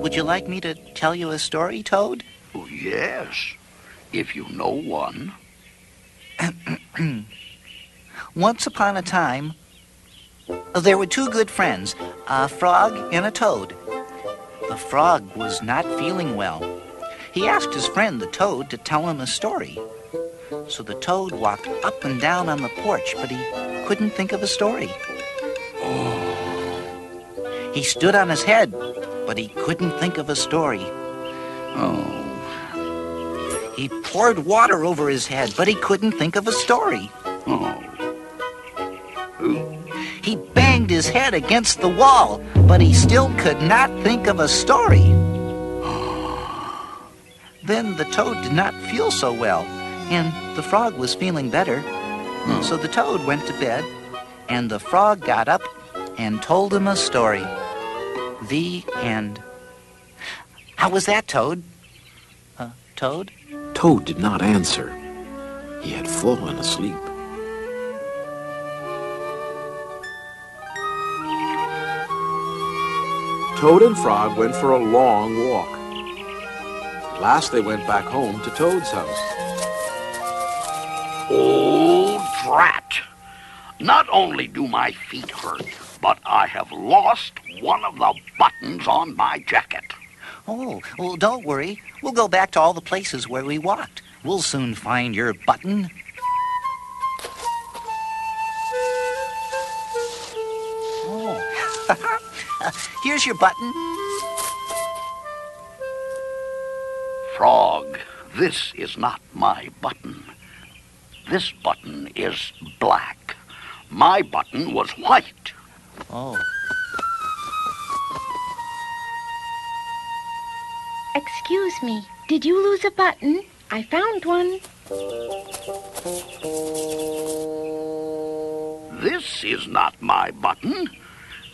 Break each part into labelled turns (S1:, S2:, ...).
S1: Would you like me to tell you a story, Toad?
S2: Oh, yes, if you know one.
S1: Once upon a time, there were two good friends, a frog and a toad. The frog was not feeling well. He asked his friend, the toad, to tell him a story. So the toad walked up and down on the porch, but he couldn't think of a story. He stood on his head, but he couldn't think of a story. He poured water over his head, but he couldn't think of a story. He banged his head against the wall, but he still could not think of a story. Then the toad did not feel so well, and the frog was feeling better. So the toad went to bed, and the frog got up and told him a story. The end. How was that, Toad? Toad?
S3: Toad did not answer. He had fallen asleep. Toad and Frog went for a long walk. At last they went back home to Toad's house.
S2: Oh, drat! Not only do my feet hurt, but I have lost one of the buttons on my jacket.
S1: Oh, well, don't worry. We'll go back to all the places where we walked. We'll soon find your button. Oh, here's your button.
S2: Frog, this is not my button. This button is black. My button was white.
S1: Oh.
S4: Excuse me, did you lose a button? I found one.
S2: This is not my button.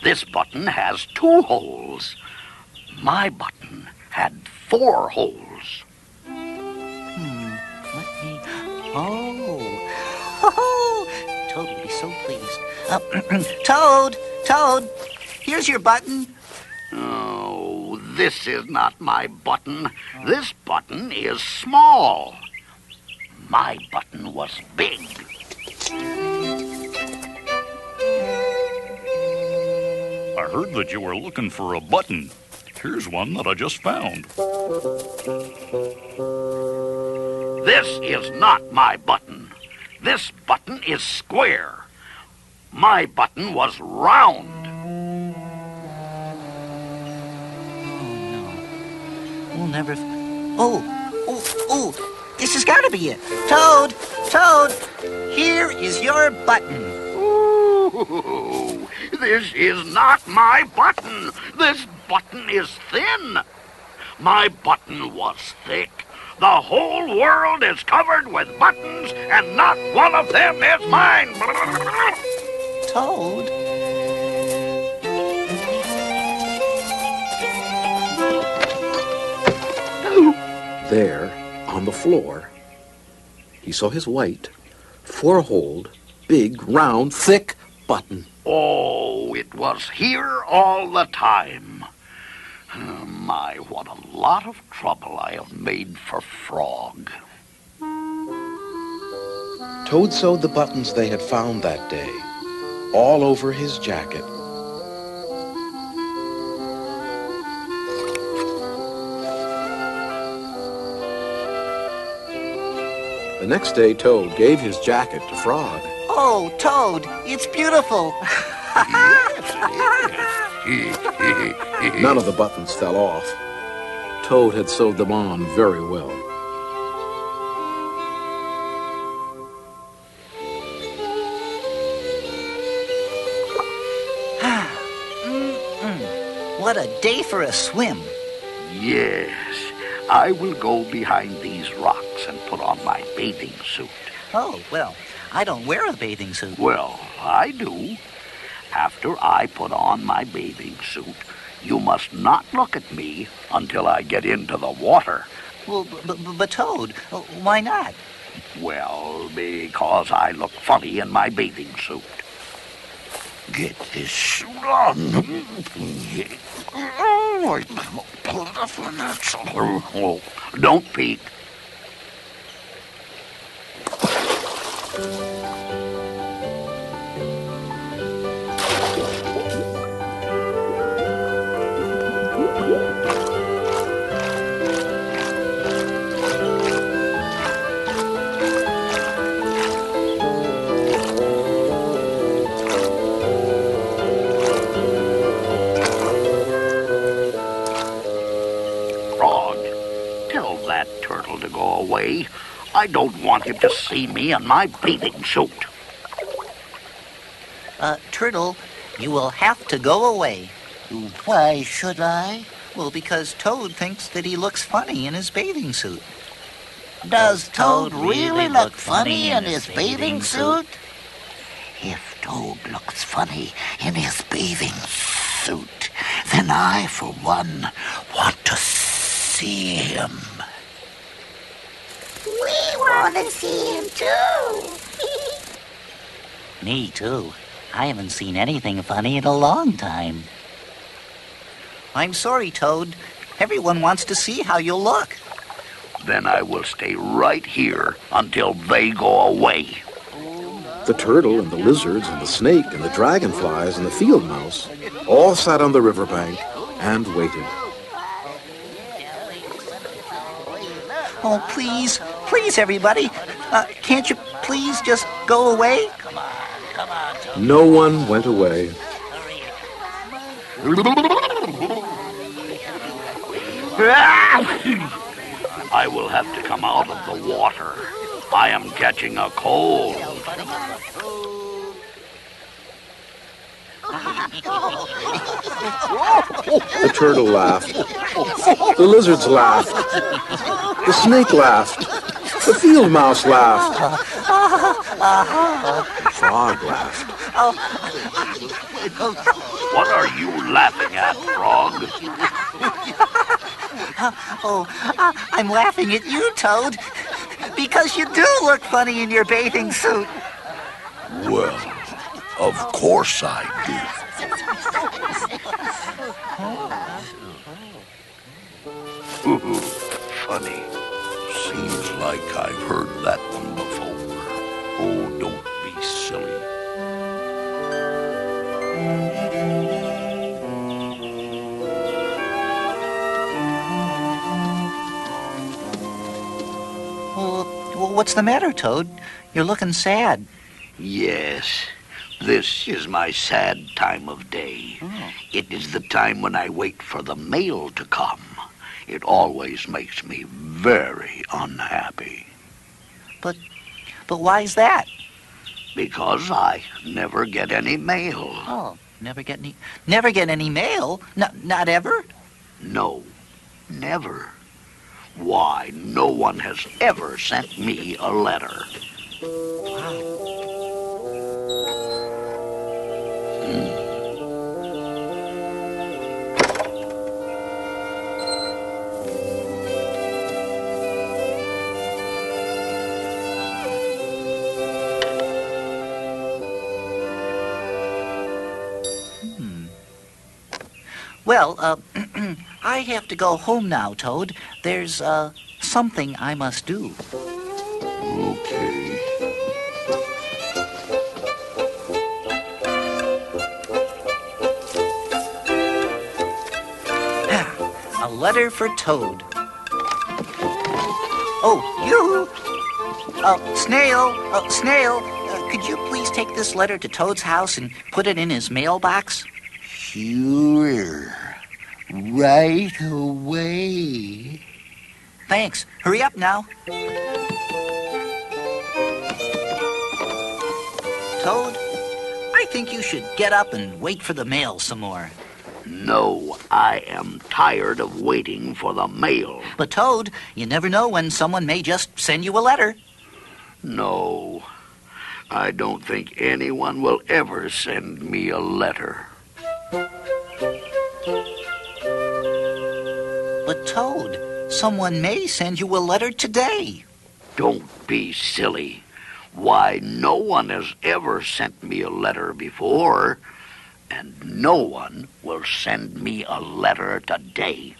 S2: This button has 2 holes. My button had 4 holes.
S1: Let me... Oh, Toad will be so pleased. Toad, here's your button.
S2: Oh, this is not my button. This button is small. My button was big.
S5: I heard that you were looking for a button. Here's one that I just found.
S2: This is not my button. This button is square. My button was round.
S1: We'll never... Oh, this has got to be it. Toad, here is your button.
S2: Ooh, this is not my button. This button is thin. My button was thick. The whole world is covered with buttons, and not one of them is mine.
S1: Toad?
S3: There, on the floor, he saw his white, 4-holed, big, round, thick button.
S2: Oh, it was here all the time. My, what a lot of trouble I have made for Frog.
S3: Toad sewed the buttons they had found that day all over his jacket. The next day, Toad gave his jacket to Frog.
S1: Oh, Toad, it's beautiful.
S3: None of the buttons fell off. Toad had sewed them on very well.
S1: What a day for a swim.
S2: Yes, I will go behind these rocks and put on my bathing suit.
S1: Oh, well, I don't wear a bathing suit.
S2: Well, I do. After I put on my bathing suit, you must not look at me until I get into the water.
S1: Well, but Toad, why not?
S2: Well, because I look funny in my bathing suit. Get this suit on. Don't peek. Frog, tell that turtle to go away. I don't want him to see me in my bathing suit.
S1: Turtle, you will have to go away.
S6: Why should I?
S1: Well, because Toad thinks that he looks funny in his bathing suit.
S6: Does Toad really look funny in his bathing suit? If Toad looks funny in his bathing suit, then I, for one, want to see him. We want to see him too.
S1: Me too. I haven't seen anything funny in a long time. I'm sorry, Toad. Everyone wants to see how you'll look.
S2: Then I will stay right here until they go away.
S3: The turtle and the lizards and the snake and the dragonflies and the field mouse all sat on the riverbank and waited.
S1: Oh, please, please, everybody. Can't you please just go away?
S3: No one went away.
S2: I will have to come out of the water. I am catching a cold.
S3: The turtle laughed. The lizards laughed. The snake laughed. The field mouse laughed. The frog laughed.
S2: What are you laughing at, Frog?
S1: I'm laughing at you, Toad, because you do look funny in your bathing suit.
S2: Well, of course I do. Funny. Seems like I've heard that one before. Oh, don't be silly.
S1: Well, what's the matter, Toad? You're looking sad.
S2: Yes, this is my sad time of day. It is the time when I wait for the mail to come. It always makes me very unhappy.
S1: But why's that?
S2: Because I never get any mail.
S1: Oh, never get any mail? Not ever?
S2: No, never. Why, no one has ever sent me a letter.
S1: Well, I have to go home now, Toad. There's, something I must do.
S2: Okay.
S1: A letter for Toad. Oh, you! Snail, could you please take this letter to Toad's house and put it in his mailbox?
S6: Sure. Right away.
S1: Thanks. Hurry up now. Toad, I think you should get up and wait for the mail some more.
S2: No, I am tired of waiting for the mail.
S1: But Toad, you never know when someone may just send you a letter.
S2: No, I don't think anyone will ever send me a letter.
S1: But Toad, someone may send you a letter today.
S2: Don't be silly. Why, no one has ever sent me a letter before, and no one will send me a letter today.